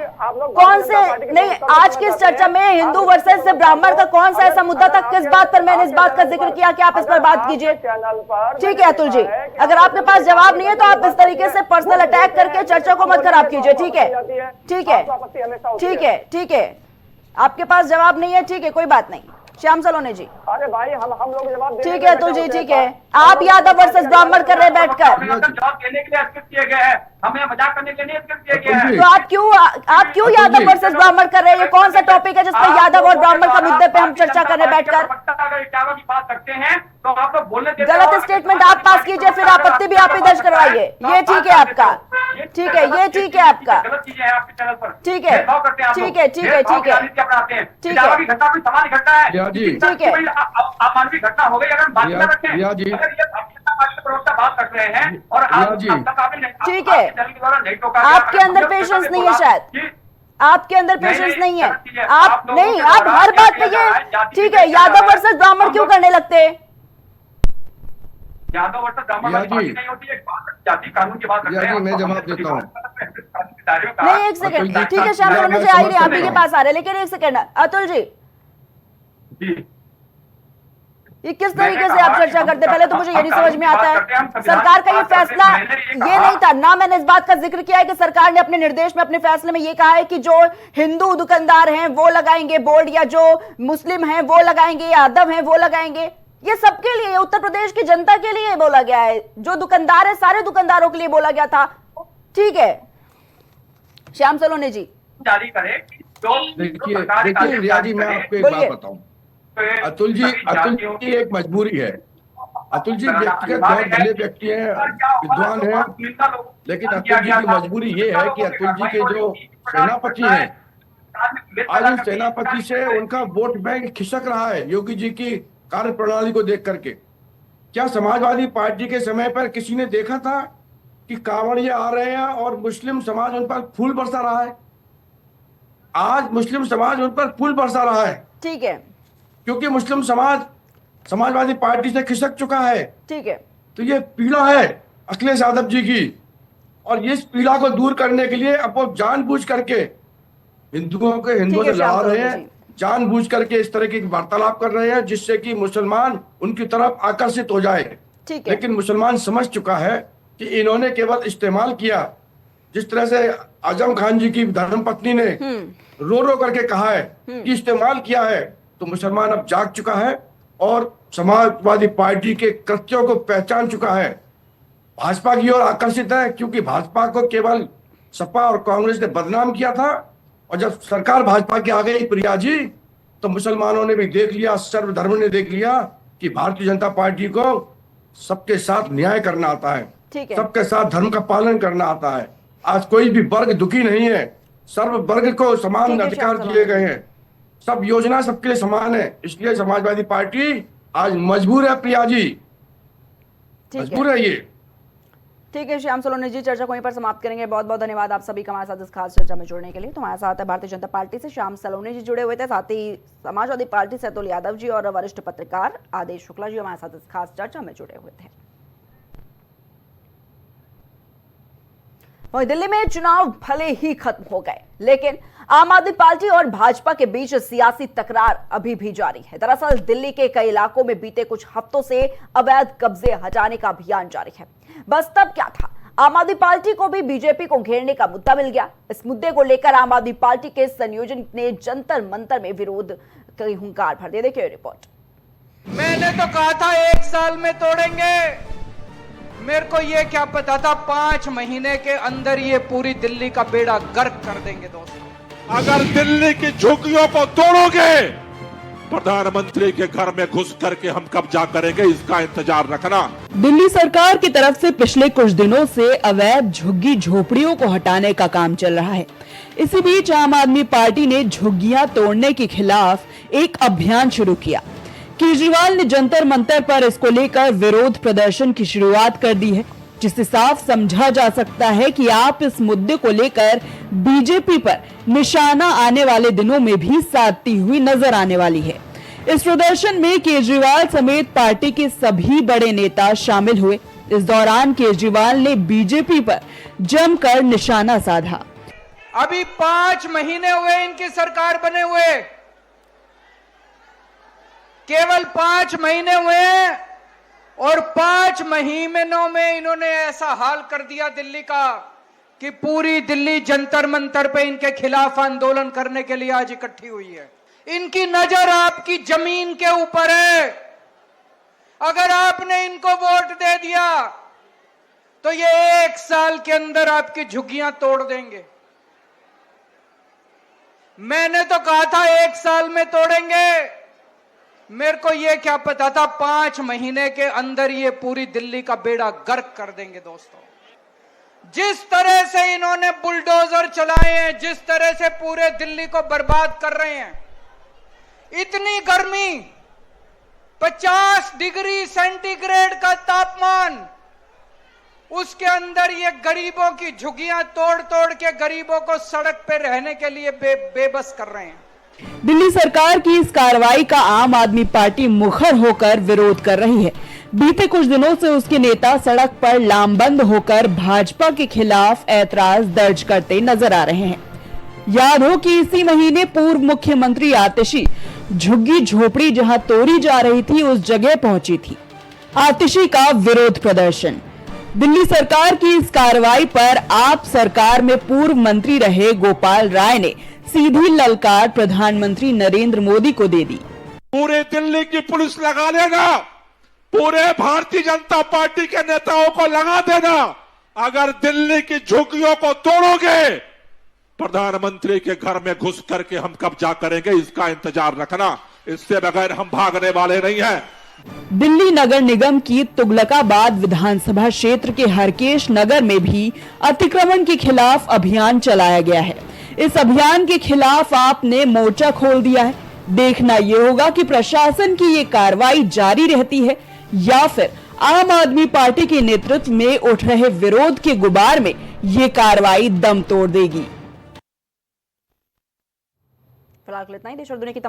कौन से नहीं, आज की इस चर्चा में हिंदू वर्सेस ब्राह्मण का कौन सा ऐसा मुद्दा था? किस बात पर मैंने इस बात का जिक्र किया कि आप इस पर बात कीजिए? ठीक है अतुल जी, अगर आपके पास जवाब नहीं है तो आप इस तरीके से पर्सनल अटैक करके चर्चा को मत खराब कीजिए। ठीक है, आपके पास जवाब नहीं है, ठीक है, कोई बात नहीं। श्याम सलोनी जी। अरे भाई हम लोग जवाब देने ठीक के है लिए अतुल जी, बैठे ठीक होते है। हैं। आप यादव वर्सेस ब्राह्मण कर रहे हैं बैठकर, जवाब देने के लिए अस्कृत किए गए हैं, हमें मजाक करने के लिए अस्कृत किए गए हैं। तो आप क्यों यादव वर्सेस ब्राह्मण कर रहे हैं? ये कौन सा टॉपिक है जिसपे यादव और ब्राह्मण का मुद्दे पे हम चर्चा कर रहे हैं बैठकर? अगर इटावा की बात करते हैं तो आप लोग बोलने देते गलत हो। स्टेटमेंट आप पास कीजिए, फिर आपत्ति भी आप ही दर्ज करवाइए। ये ठीक है आपका, ठीक है, ये ठीक है आपका, गलत चीजें हैं आपके चैनल पर। ठीक है, भेदभाव करते हैं आप लोग। ठीक है, ठीक है, ठीक है, राजनीति अपनाते हैं। ठीक इटावा है। की घटना कोई सामान्य घटना है, रिया जी। ठीक है। अमानवीय घटना हो गई, अगर हम बात न रखें, रिया जी। अगर ये भारतीय जनता पार्टी के प्रवक्ता बात कर रहे हैं और रिया जी। अब तक आपने ठीक है। आपके चैनल के द्वारा नहीं टोका गया। आपके अंदर पेशेंस नहीं है शायद, आपके अंदर पेशेंस नहीं है। नहीं, आप लोगों नहीं, के आप द्वारा हर क्या बात पे किया जा रहा है, ये जाति ठीक पे है, किया जा यादव रहा है। वर्सेस ब्राह्मण हम क्यों लोग- करने लगते हैं? यादव वर्सेस ब्राह्मण रिया वाली पार्टी जी। नहीं होती है, जाति कानून की बात करते रिया हैं। जी, मैं हम जवाब तो देता हूं। नहीं, एक सेकंड, अतुल जी, ठीक है श्याम मैं- सलोनी मैं जी, आइए, समझ आप ही के सकता पास आ रहे हैं, लेकिन एक सेकंड अतुल जी, जी। ये किस तरीके से आप चर्चा करते हैं? पहले तो मुझे ये नहीं समझ में आता है, सरकार का ये फैसला ये नहीं था ना। मैंने इस बात का जिक्र किया है कि सरकार ने अपने निर्देश में, अपने फैसले में ये कहा है कि जो हिंदू दुकानदार हैं वो लगाएंगे बोर्ड, या जो मुस्लिम हैं वो लगाएंगे, यादव हैं वो लगाएंगे। ये सबके लिए, उत्तर प्रदेश की जनता के लिए बोला गया है। जो दुकानदार है सारे दुकानदारों के लिए बोला गया था। ठीक है श्याम सलोनी जी, जारी करे देखिए रिया जी, मैं आपको एक बोलिए। बात बताऊं। अतुल जी की एक मजबूरी है। अतुल जी व्यक्तिगत बहुत भले व्यक्ति हैं, विद्वान हैं, लेकिन अतुल जी की मजबूरी ये है कि अतुल जी के जो सेनापति हैं, आज उस सेनापति से उनका वोट बैंक खिसक रहा है योगी जी की कार्य प्रणाली को देख करके। क्या समाजवादी पार्टी के समय पर किसी ने देखा था कि कांवड़िए आ रहे हैं और मुस्लिम समाज उन पर फूल बरसा रहा है? आज मुस्लिम समाज उन पर फूल बरसा रहा है, ठीक है, क्योंकि मुस्लिम समाज समाजवादी पार्टी से खिसक चुका है। ठीक है, तो ये पीड़ा है अखिलेश यादव जी की, और इस पीड़ा को दूर करने के लिए अब वो जानबूझ करके हिंदुओं से ठीक है, लड़ा श्याम रहे सलोनी हैं, जी। जानबूझ करके इस तरह की वार्तालाप कर रहे हैं जिससे कि मुसलमान उनकी तरफ आकर्षित हो जाए। ठीक है, लेकिन मुसलमान समझ चुका है कि इन्होंने केवल इस्तेमाल किया। जिस तरह से आजम खान जी की धर्मपत्नी ने रो रो करके कहा है कि इस्तेमाल किया है, तो मुसलमान अब जाग चुका है और समाजवादी पार्टी के कृत्यों को पहचान चुका है। भाजपा की ओर आकर्षित है, क्योंकि भाजपा को केवल सपा और कांग्रेस ने बदनाम किया था, और जब सरकार भाजपा की आ गई प्रिया जी, तो मुसलमानों ने भी देख लिया, सर्वधर्म ने देख लिया कि भारतीय जनता पार्टी को सबके साथ न्याय करना आता है, ठीक है, सबके साथ धर्म का पालन करना आता है। आज कोई भी वर्ग दुखी नहीं है, सर्व वर्ग को समान ठीक है, अधिकार श्याम दिए गए हैं, सब योजना सबके लिए समान है। इसलिए समाजवादी पार्टी आज मजबूर है प्रिया जी, ठीक मजबूर है, है ये। ठीक है श्याम सलोनी जी, चर्चा को यहीं पर समाप्त करेंगे। बहुत बहुत धन्यवाद आप सभी का हमारे साथ इस खास चर्चा में जुड़ने के लिए। तो हमारे साथ है भारतीय जनता पार्टी से श्याम सलोनी जी जुड़े हुए थे, साथ ही समाजवादी पार्टी से अतुल यादव जी और वरिष्ठ पत्रकार आदेश शुक्ला जी हमारे साथ इस खास चर्चा में जुड़े हुए थे। वहीं दिल्ली में चुनाव भले ही खत्म हो गए, लेकिन आम आदमी पार्टी और भाजपा के बीच सियासी तकरार अभी भी जारी है। दरअसल दिल्ली के कई इलाकों में बीते कुछ हफ्तों से अवैध कब्जे हटाने का अभियान जारी है। बस तब क्या था, आम आदमी पार्टी को भी बीजेपी को घेरने का मुद्दा मिल गया। इस मुद्दे को लेकर आम आदमी पार्टी के संयोजक ने जंतर मंतर में विरोध की हुंकार भर दी। देखिए रिपोर्ट। मैंने तो कहा था 1 साल में तोड़ेंगे, मेरे को ये क्या पता था 5 महीने के अंदर ये पूरी दिल्ली का बेड़ा गर्क कर देंगे। दोस्तों, अगर दिल्ली की झुग्गियों को तोड़ोगे, प्रधानमंत्री के घर में घुस करके हम कब्जा करेंगे, इसका इंतजार रखना। दिल्ली सरकार की तरफ से पिछले कुछ दिनों से अवैध झुग्गी झोपड़ियों को हटाने का काम चल रहा है। इसी बीच आम आदमी पार्टी ने झुग्गियां तोड़ने के खिलाफ एक अभियान शुरू किया। केजरीवाल ने जंतर मंतर पर इसको लेकर विरोध प्रदर्शन की शुरुआत कर दी है, जिससे साफ समझा जा सकता है कि आप इस मुद्दे को लेकर बीजेपी पर निशाना आने वाले दिनों में भी साधती हुई नजर आने वाली है। इस प्रदर्शन में केजरीवाल समेत पार्टी के सभी बड़े नेता शामिल हुए। इस दौरान केजरीवाल ने बीजेपी पर जमकर निशाना साधा। अभी 5 महीने हुए इनकी सरकार बने हुए, केवल 5 महीने हुए, और 5 महीनों में इन्होंने ऐसा हाल कर दिया दिल्ली का कि पूरी दिल्ली जंतर मंतर पे इनके खिलाफ आंदोलन करने के लिए आज इकट्ठी हुई है। इनकी नजर आपकी जमीन के ऊपर है। अगर आपने इनको वोट दे दिया तो ये 1 साल के अंदर आपकी झुग्गियां तोड़ देंगे। मैंने तो कहा था 1 साल में तोड़ेंगे, मेरे को ये क्या पता था 5 महीने के अंदर ये पूरी दिल्ली का बेड़ा गर्क कर देंगे। दोस्तों, जिस तरह से इन्होंने बुलडोजर चलाए हैं, जिस तरह से पूरे दिल्ली को बर्बाद कर रहे हैं, इतनी गर्मी, 50 डिग्री सेंटीग्रेड का तापमान, उसके अंदर ये गरीबों की झुग्गियां तोड़ तोड़ के गरीबों को सड़क पे रहने के लिए बेबस कर रहे हैं। दिल्ली सरकार की इस कार्रवाई का आम आदमी पार्टी मुखर होकर विरोध कर रही है। बीते कुछ दिनों से उसके नेता सड़क पर लामबंद होकर भाजपा के खिलाफ ऐतराज दर्ज करते नजर आ रहे हैं। याद हो कि इसी महीने पूर्व मुख्यमंत्री आतिशी झुग्गी झोपड़ी जहां तोड़ी जा रही थी उस जगह पहुंची थी। आतिशी का विरोध प्रदर्शन। दिल्ली सरकार की इस कार्रवाई पर आप सरकार में पूर्व मंत्री रहे गोपाल राय ने सीधी ललकार प्रधानमंत्री नरेंद्र मोदी को दे दी। पूरे दिल्ली की पुलिस लगा लेगा, पूरे भारतीय जनता पार्टी के नेताओं को लगा देगा। अगर दिल्ली की झुग्गियों को तोड़ोगे, प्रधानमंत्री के घर में घुस करके हम कब्जा करेंगे, इसका इंतजार रखना। इससे बगैर हम भागने वाले नहीं हैं। दिल्ली नगर निगम की तुगलकाबाद विधानसभा क्षेत्र के हरकेश नगर में भी अतिक्रमण के खिलाफ अभियान चलाया गया है। इस अभियान के खिलाफ आपने मोर्चा खोल दिया है। देखना यह होगा कि प्रशासन की ये कार्रवाई जारी रहती है या फिर आम आदमी पार्टी के नेतृत्व में उठ रहे विरोध के गुबार में ये कार्रवाई दम तोड़ देगी। फिलहाल इतना ही। देश और दुनिया की